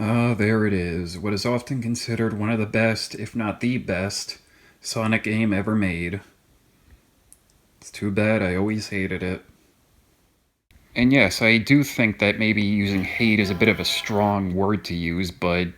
Ah, there it is. What is often considered one of the best, if not the best, Sonic game ever made. It's too bad I always hated it. And yes, I do think that maybe using hate is a bit of a strong word to use, but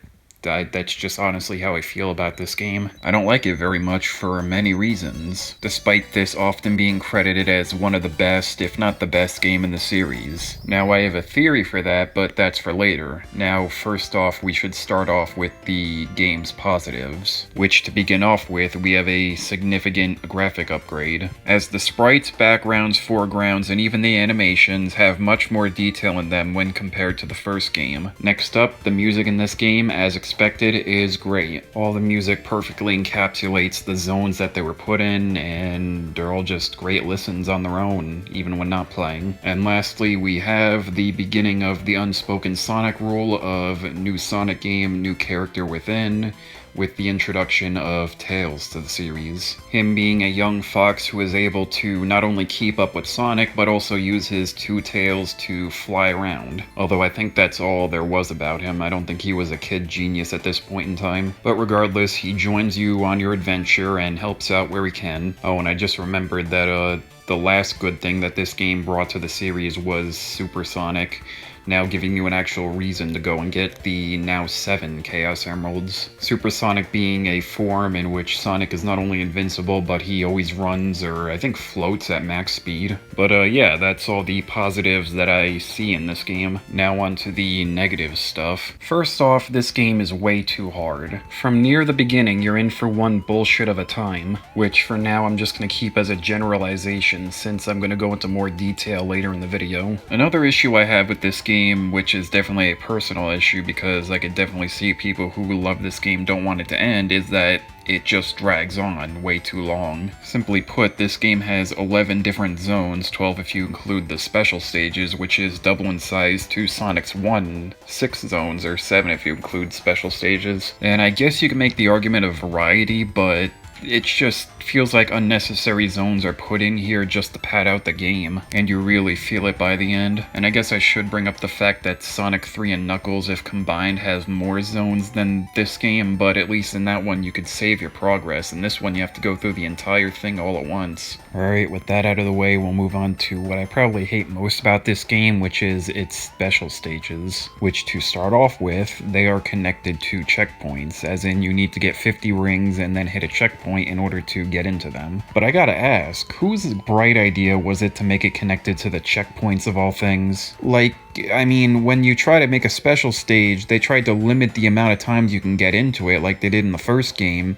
that's just honestly how I feel about this game. I don't like it very much for many reasons, despite this often being credited as one of the best, if not the best game in the series. Now, I have a theory for that, but that's for later. Now, first off, we should start off with the game's positives, which to begin off with, we have a significant graphic upgrade, as the sprites, backgrounds, foregrounds, and even the animations have much more detail in them when compared to the first game. Next up, the music in this game, as expected, is great. All the music perfectly encapsulates the zones that they were put in, and they're all just great listens on their own, even when not playing. And lastly, we have the beginning of the unspoken Sonic rule of new Sonic game, new character within, with the introduction of Tails to the series. Him being a young fox who is able to not only keep up with Sonic, but also use his two tails to fly around. Although I think that's all there was about him. I don't think he was a kid genius at this point in time. But regardless, he joins you on your adventure and helps out where he can. Oh, and I just remembered that the last good thing that this game brought to the series was Super Sonic, now giving you an actual reason to go and get the now 7 Chaos Emeralds. Super Sonic being a form in which Sonic is not only invincible, but he always runs, or I think floats at max speed. But yeah, that's all the positives that I see in this game. Now on to the negative stuff. First off, this game is way too hard. From near the beginning, you're in for one bullshit of a time, which for now I'm just gonna keep as a generalization since I'm gonna go into more detail later in the video. Another issue I have with this game, which is definitely a personal issue because I could definitely see people who love this game don't want it to end, is that it just drags on way too long. Simply put, this game has 11 different zones, 12 if you include the special stages, which is double in size to Sonic's 6 zones, or 7 if you include special stages. And I guess you can make the argument of variety, but it just feels like unnecessary zones are put in here just to pad out the game, and you really feel it by the end. And I guess I should bring up the fact that Sonic 3 and Knuckles, if combined, has more zones than this game, but at least in that one you could save your progress. In this one you have to go through the entire thing all at once. Alright, with that out of the way, we'll move on to what I probably hate most about this game, which is its special stages. Which, to start off with, they are connected to checkpoints, as in you need to get 50 rings and then hit a checkpoint in order to get into them. But I gotta ask, whose bright idea was it to make it connected to the checkpoints of all things? Like, I mean, when you try to make a special stage, they tried to limit the amount of times you can get into it like they did in the first game,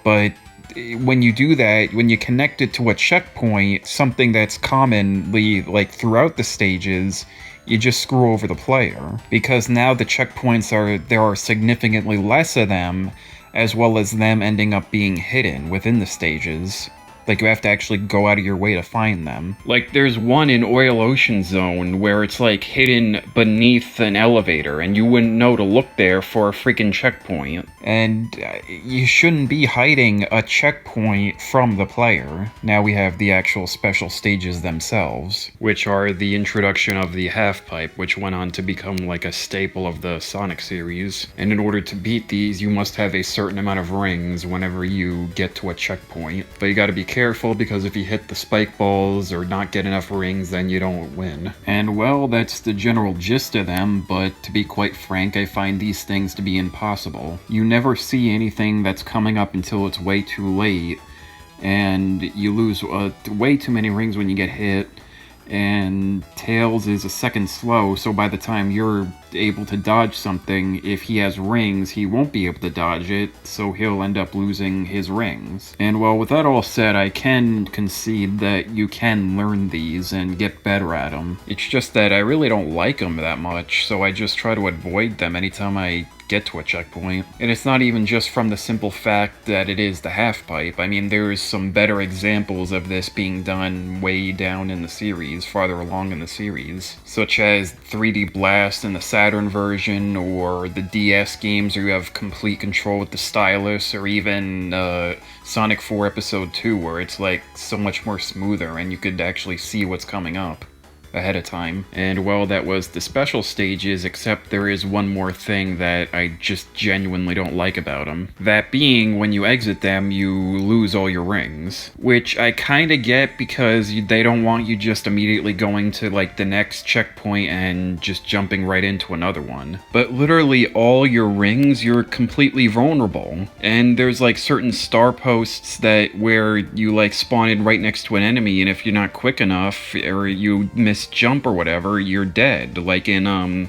but when you do that, when you connect it to a checkpoint, something that's commonly, like, throughout the stages, you just screw over the player. Because now the checkpoints there are significantly less of them, as well as them ending up being hidden within the stages. Like, you have to actually go out of your way to find them. Like, there's one in Oil Ocean Zone where it's, like, hidden beneath an elevator, and you wouldn't know to look there for a freaking checkpoint. And you shouldn't be hiding a checkpoint from the player. Now we have the actual special stages themselves, which are the introduction of the half-pipe, which went on to become, like, a staple of the Sonic series. And in order to beat these, you must have a certain amount of rings whenever you get to a checkpoint. But you gotta be careful, because if you hit the spike balls or not get enough rings, then you don't win. And well, that's the general gist of them, but to be quite frank, I find these things to be impossible. You never see anything that's coming up until it's way too late, and you lose way too many rings when you get hit, and Tails is a second slow, so by the time you're able to dodge something, if he has rings, he won't be able to dodge it, so he'll end up losing his rings. And well, with that all said, I can concede that you can learn these and get better at them. It's just that I really don't like them that much, so I just try to avoid them anytime I get to a checkpoint. And it's not even just from the simple fact that it is the half-pipe. I mean, there's some better examples of this being done way down in the series, farther along in the series, such as 3D Blast in the Saturn version, or the DS games where you have complete control with the stylus, or even Sonic 4 Episode 2, where it's like so much more smoother and you could actually see what's coming up. ahead of time. And well, that was the special stages, except there is one more thing that I just genuinely don't like about them. That being, when you exit them, you lose all your rings. Which I kinda get because they don't want you just immediately going to like the next checkpoint and just jumping right into another one. But literally all your rings, you're completely vulnerable. And there's like certain star posts that where you like spawn in right next to an enemy, and if you're not quick enough or you miss jump or whatever, you're dead. Like in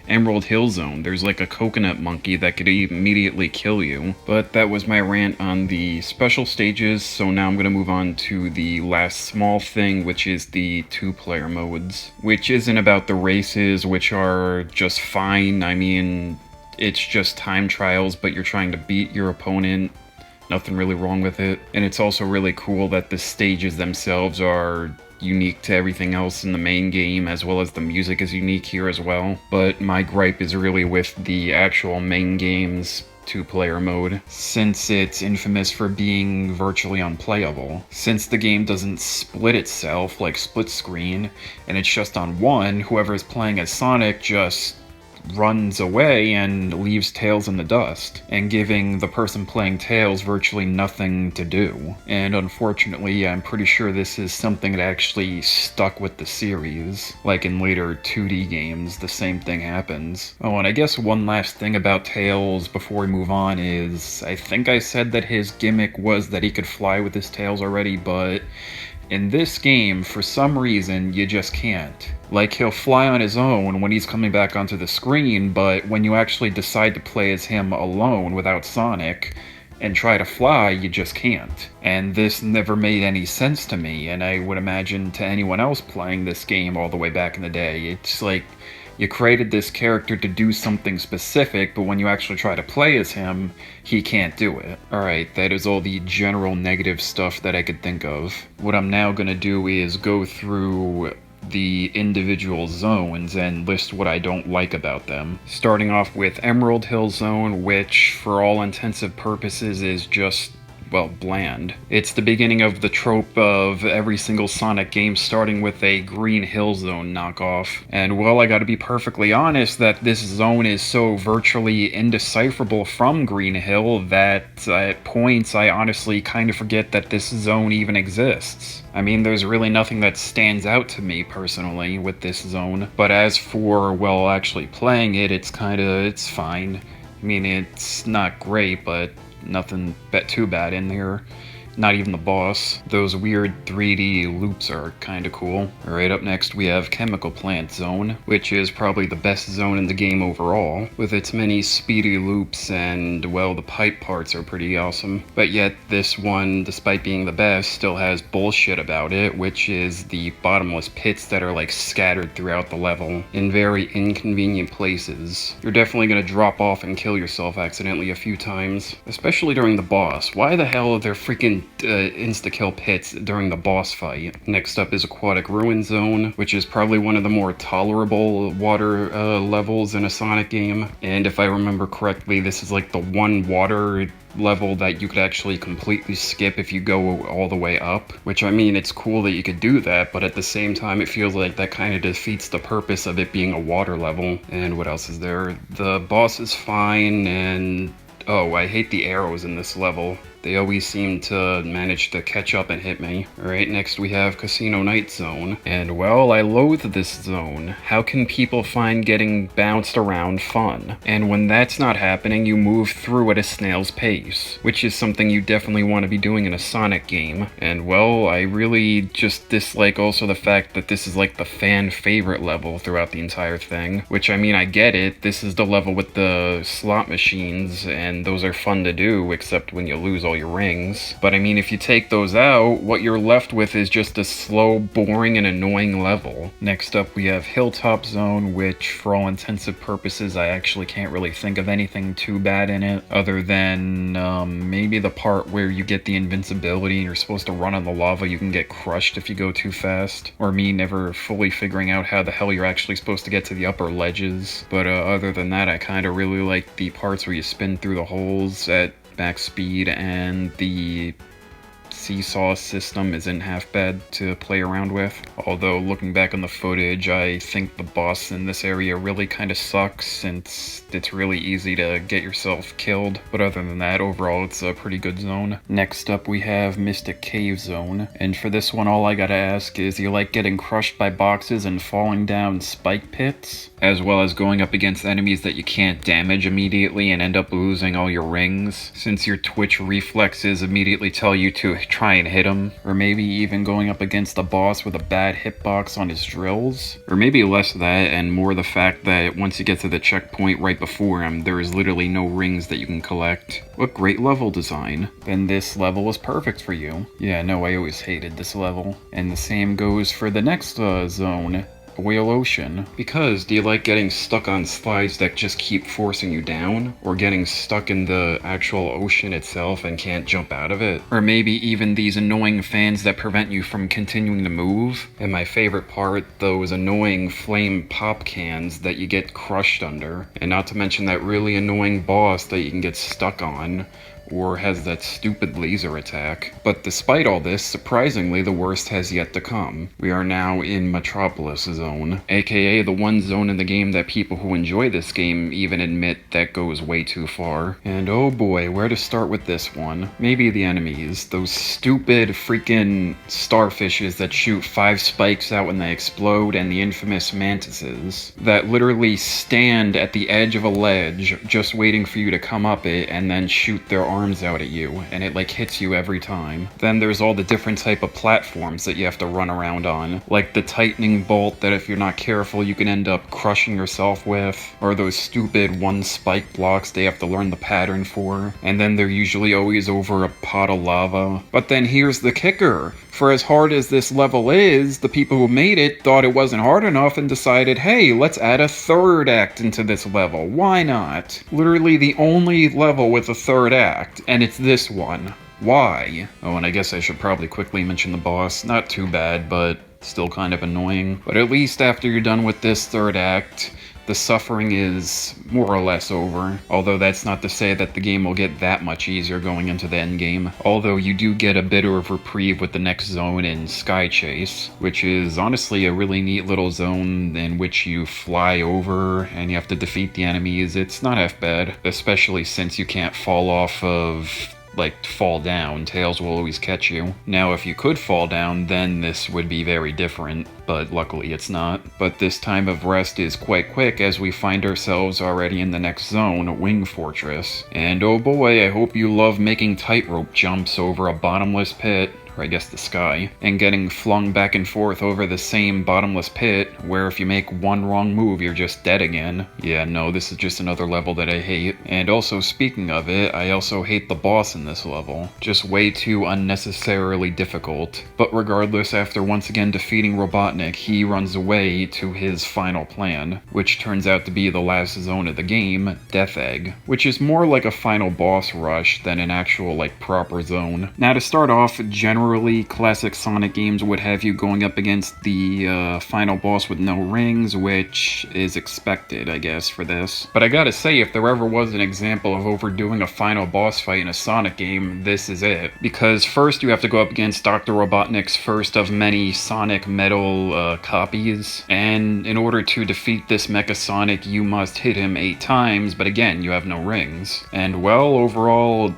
Emerald Hill Zone, there's like a coconut monkey that could immediately kill you. But that was my rant on the special stages, so now I'm gonna move on to the last small thing, which is the 2-player modes. Which isn't about the races, which are just fine. I mean, it's just time trials, but you're trying to beat your opponent. Nothing really wrong with it. And it's also really cool that the stages themselves are unique to everything else in the main game, as well as the music is unique here as well. But my gripe is really with the actual main game's 2-player mode, since it's infamous for being virtually unplayable. Since the game doesn't split itself like split screen, and it's just on one, whoever is playing as Sonic just runs away and leaves Tails in the dust, and giving the person playing Tails virtually nothing to do. And unfortunately, I'm pretty sure this is something that actually stuck with the series. Like in later 2D games, the same thing happens. Oh, and I guess one last thing about Tails before we move on is, I think I said that his gimmick was that he could fly with his tails already, but in this game, for some reason, you just can't. Like, he'll fly on his own when he's coming back onto the screen, but when you actually decide to play as him alone without Sonic and try to fly, you just can't. And this never made any sense to me, and I would imagine to anyone else playing this game all the way back in the day. It's like, you created this character to do something specific, but when you actually try to play as him, he can't do it. Alright, that is all the general negative stuff that I could think of. What I'm now gonna do is go through the individual zones and list what I don't like about them. Starting off with Emerald Hill Zone, which for all intensive purposes is just, well, bland. It's the beginning of the trope of every single Sonic game starting with a Green Hill Zone knockoff. And well, I gotta be perfectly honest that this zone is so virtually indecipherable from Green Hill that at points I honestly kind of forget that this zone even exists. I mean, there's really nothing that stands out to me personally with this zone. But as for, well, actually playing it, it's fine. I mean, it's not great, but nothing too bad in here. Not even the boss. Those weird 3D loops are kinda cool. Alright, up next we have Chemical Plant Zone, which is probably the best zone in the game overall, with its many speedy loops and, well, the pipe parts are pretty awesome. But yet this one, despite being the best, still has bullshit about it, which is the bottomless pits that are like scattered throughout the level in very inconvenient places. You're definitely gonna drop off and kill yourself accidentally a few times, especially during the boss. Why the hell are there freaking insta-kill pits during the boss fight? Next up is Aquatic Ruin Zone, which is probably one of the more tolerable water levels in a Sonic game. And if I remember correctly, this is like the one water level that you could actually completely skip if you go all the way up. Which, I mean, it's cool that you could do that, but at the same time it feels like that kind of defeats the purpose of it being a water level. And what else is there? The boss is fine, and oh, I hate the arrows in this level. They always seem to manage to catch up and hit me. Alright, next we have Casino Night Zone. And well, I loathe this zone. How can people find getting bounced around fun? And when that's not happening, you move through at a snail's pace, which is something you definitely want to be doing in a Sonic game. And well, I really just dislike also the fact that this is like the fan favorite level throughout the entire thing. Which, I mean, I get it. This is the level with the slot machines, and those are fun to do, except when you lose all your rings. But I mean, if you take those out, what you're left with is just a slow, boring, and annoying level. Next up we have Hilltop Zone, which for all intensive purposes I actually can't really think of anything too bad in it, other than maybe the part where you get the invincibility and you're supposed to run on the lava. You can get crushed if you go too fast, or me never fully figuring out how the hell you're actually supposed to get to the upper ledges. But other than that, I kind of really like the parts where you spin through the holes at max speed, and the seesaw system isn't half bad to play around with. Although looking back on the footage, I think the boss in this area really kind of sucks since it's really easy to get yourself killed. But other than that, overall it's a pretty good zone. Next up we have Mystic Cave Zone, and for this one all I gotta ask is, you like getting crushed by boxes and falling down spike pits? As well as going up against enemies that you can't damage immediately and end up losing all your rings, since your twitch reflexes immediately tell you to try and hit him? Or maybe even going up against a boss with a bad hitbox on his drills? Or maybe less that and more the fact that once you get to the checkpoint right before him, there is literally no rings that you can collect. What great level design. Then this level is perfect for you. Yeah, no, I always hated this level. And the same goes for the next zone. Whale Ocean. Because, do you like getting stuck on slides that just keep forcing you down? Or getting stuck in the actual ocean itself and can't jump out of it? Or maybe even these annoying fans that prevent you from continuing to move? And my favorite part, those annoying flame pop cans that you get crushed under. And not to mention that really annoying boss that you can get stuck on, or has that stupid laser attack. But despite all this, surprisingly, the worst has yet to come. We are now in Metropolis Zone, aka the one zone in the game that people who enjoy this game even admit that goes way too far. And oh boy, where to start with this one? Maybe the enemies. Those stupid freaking starfishes that shoot 5 spikes out when they explode, and the infamous mantises that literally stand at the edge of a ledge just waiting for you to come up it and then shoot their arms out at you, and it like hits you every time. Then there's all the different type of platforms that you have to run around on, like the tightening bolt that if you're not careful you can end up crushing yourself with, or those stupid 1 spike blocks they have to learn the pattern for, and then they're usually always over a pot of lava. But then here's the kicker. For as hard as this level is, the people who made it thought it wasn't hard enough and decided, hey, let's add a 3rd act into this level. Why not? Literally the only level with a 3rd act, and it's this one. Why? Oh, and I guess I should probably quickly mention the boss. Not too bad, but still kind of annoying. But at least after you're done with this 3rd act, the suffering is more or less over, although that's not to say that the game will get that much easier going into the endgame, although you do get a bit of reprieve with the next zone in Sky Chase, which is honestly a really neat little zone in which you fly over and you have to defeat the enemies. It's not half bad, especially since you can't fall off of fall down. Tails will always catch you. Now, if you could fall down, then this would be very different, but luckily it's not. But this time of rest is quite quick as we find ourselves already in the next zone, Wing Fortress. And oh boy, I hope you love making tightrope jumps over a bottomless pit, or I guess the sky, and getting flung back and forth over the same bottomless pit, where if you make one wrong move, you're just dead again. Yeah, no, this is just another level that I hate. And also, speaking of it, I also hate the boss in this level. Just way too unnecessarily difficult. But regardless, after once again defeating Robotnik, he runs away to his final plan, which turns out to be the last zone of the game, Death Egg, which is more like a final boss rush than an actual, proper zone. Now, to start off, generally, classic Sonic games would have you going up against the final boss with no rings, which is expected, I guess, for this. But I gotta say, if there ever was an example of overdoing a final boss fight in a Sonic game, this is it. Because first you have to go up against Dr. Robotnik's first of many Sonic Metal copies, and in order to defeat this Mecha Sonic, you must hit him 8 times, but again, you have no rings. And well, overall,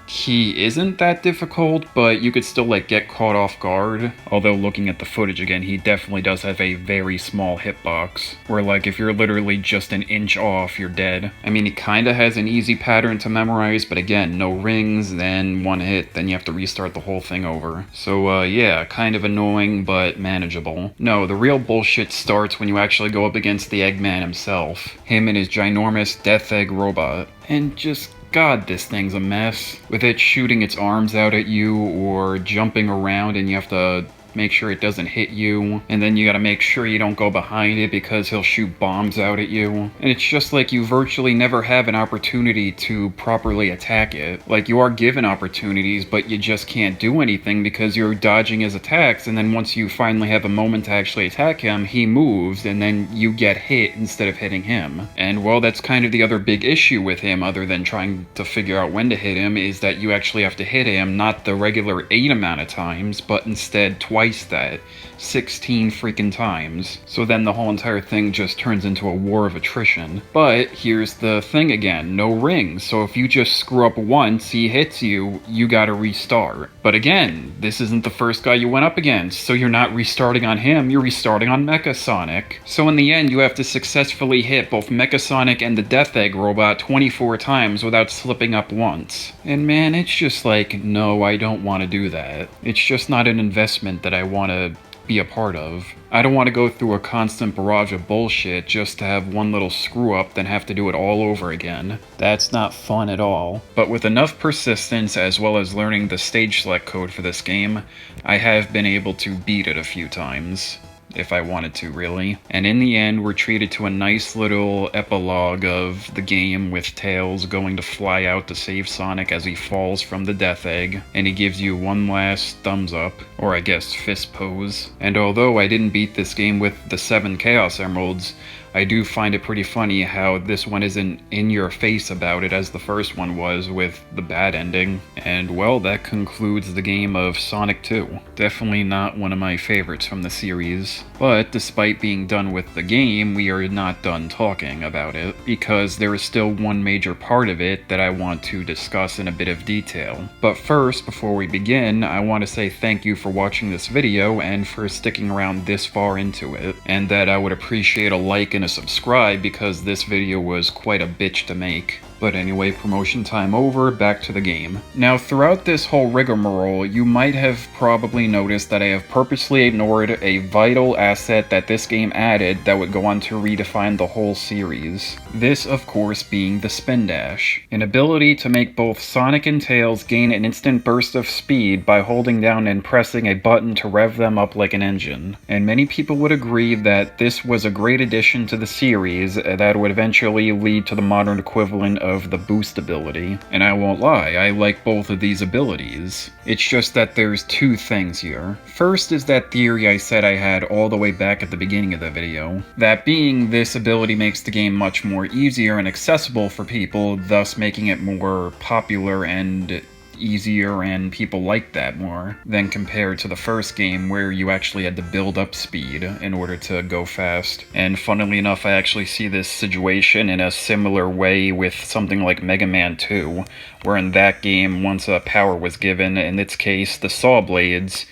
he isn't that difficult, but you could still get caught off guard. Although looking at the footage again, he definitely does have a very small hitbox, where if you're literally just an inch off, you're dead. I mean, he kinda has an easy pattern to memorize, but again, no rings, then 1 hit, then you have to restart the whole thing over. So yeah, kind of annoying, but manageable. No, the real bullshit starts when you actually go up against the Eggman himself. Him and his ginormous Death Egg robot. And just God, this thing's a mess. With it shooting its arms out at you, or jumping around and you have to make sure it doesn't hit you, and then you gotta make sure you don't go behind it because he'll shoot bombs out at you. And it's just like you virtually never have an opportunity to properly attack it. Like, you are given opportunities, but you just can't do anything because you're dodging his attacks, and then once you finally have a moment to actually attack him, he moves, and then you get hit instead of hitting him. And well, that's kind of the other big issue with him, other than trying to figure out when to hit him, is that you actually have to hit him not the regular 8 amount of times, but instead twice that. 16 freaking times. So then the whole entire thing just turns into a war of attrition. But here's the thing again, no rings, so if you just screw up once, he hits you, you gotta restart. But again, this isn't the first guy you went up against, so you're not restarting on him, you're restarting on Mecha Sonic. So in the end, you have to successfully hit both Mecha Sonic and the Death Egg robot 24 times without slipping up once. And man, it's just like, no, I don't want to do that. It's just not an investment that I want to be a part of. I don't want to go through a constant barrage of bullshit just to have one little screw up then have to do it all over again. That's not fun at all. But with enough persistence as well as learning the stage select code for this game, I have been able to beat it a few times. If I wanted to, really. And in the end, we're treated to a nice little epilogue of the game with Tails going to fly out to save Sonic as he falls from the Death Egg, and he gives you one last thumbs up, or I guess fist pose. And although I didn't beat this game with the 7 Chaos Emeralds, I do find it pretty funny how this one isn't in your face about it as the first one was with the bad ending. And well, that concludes the game of Sonic 2. Definitely not one of my favorites from the series. But despite being done with the game, we are not done talking about it, because there is still one major part of it that I want to discuss in a bit of detail. But first, before we begin, I want to say thank you for watching this video and for sticking around this far into it, and that I would appreciate a like and a subscribe because this video was quite a bitch to make. But anyway, promotion time over, back to the game. Now, throughout this whole rigmarole, you might have probably noticed that I have purposely ignored a vital asset that this game added that would go on to redefine the whole series. This, of course, being the Spin Dash, an ability to make both Sonic and Tails gain an instant burst of speed by holding down and pressing a button to rev them up like an engine. And many people would agree that this was a great addition to the series that would eventually lead to the modern equivalent of the boost ability. And I won't lie, I like both of these abilities. It's just that there's two things here. First is that theory I said I had all the way back at the beginning of the video. That being, this ability makes the game much more easier and accessible for people, thus making it more popular and easier, and people like that more than compared to the first game where you actually had to build up speed in order to go fast. And funnily enough, I actually see this situation in a similar way with something like Mega Man 2, where in that game, once a power was given, in its case the Saw Blades,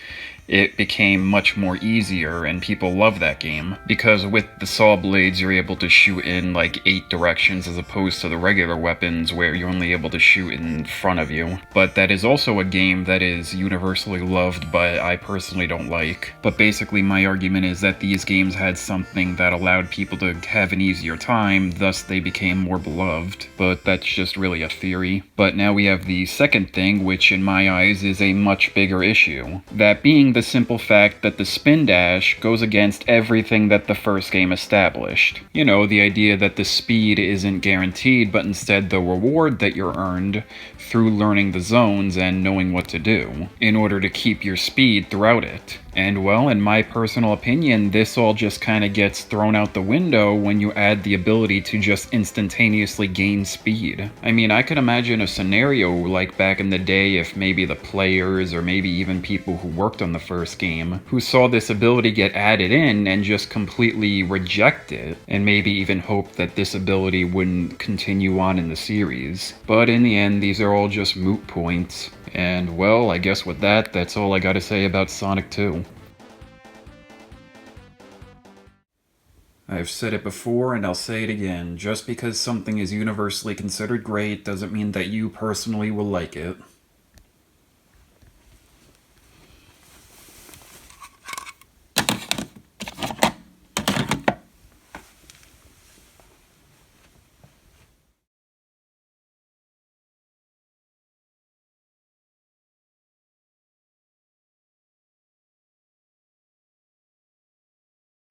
it became much more easier, and people love that game, because with the Saw Blades you're able to shoot in like 8 directions as opposed to the regular weapons where you're only able to shoot in front of you. But that is also a game that is universally loved, but I personally don't like. But basically my argument is that these games had something that allowed people to have an easier time, thus they became more beloved. But that's just really a theory. But now we have the second thing, which in my eyes is a much bigger issue. That being the simple fact that the Spin Dash goes against everything that the first game established. You know, the idea that the speed isn't guaranteed, but instead the reward that you're earned through learning the zones and knowing what to do, in order to keep your speed throughout it. And well, in my personal opinion, this all just kinda gets thrown out the window when you add the ability to just instantaneously gain speed. I mean, I could imagine a scenario like back in the day if maybe the players, or maybe even people who worked on the first game, who saw this ability get added in and just completely reject it, and maybe even hope that this ability wouldn't continue on in the series. But in the end, these are all just moot points. And well, I guess with that, that's all I gotta say about Sonic 2. I've said it before and I'll say it again, just because something is universally considered great doesn't mean that you personally will like it.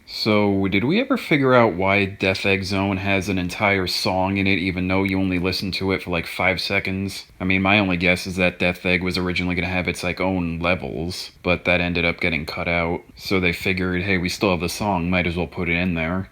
So, did we ever figure out why Death Egg Zone has an entire song in it, even though you only listen to it for like 5 seconds? I mean, my only guess is that Death Egg was originally going to have its like own levels, but that ended up getting cut out. So they figured, hey, we still have the song, might as well put it in there.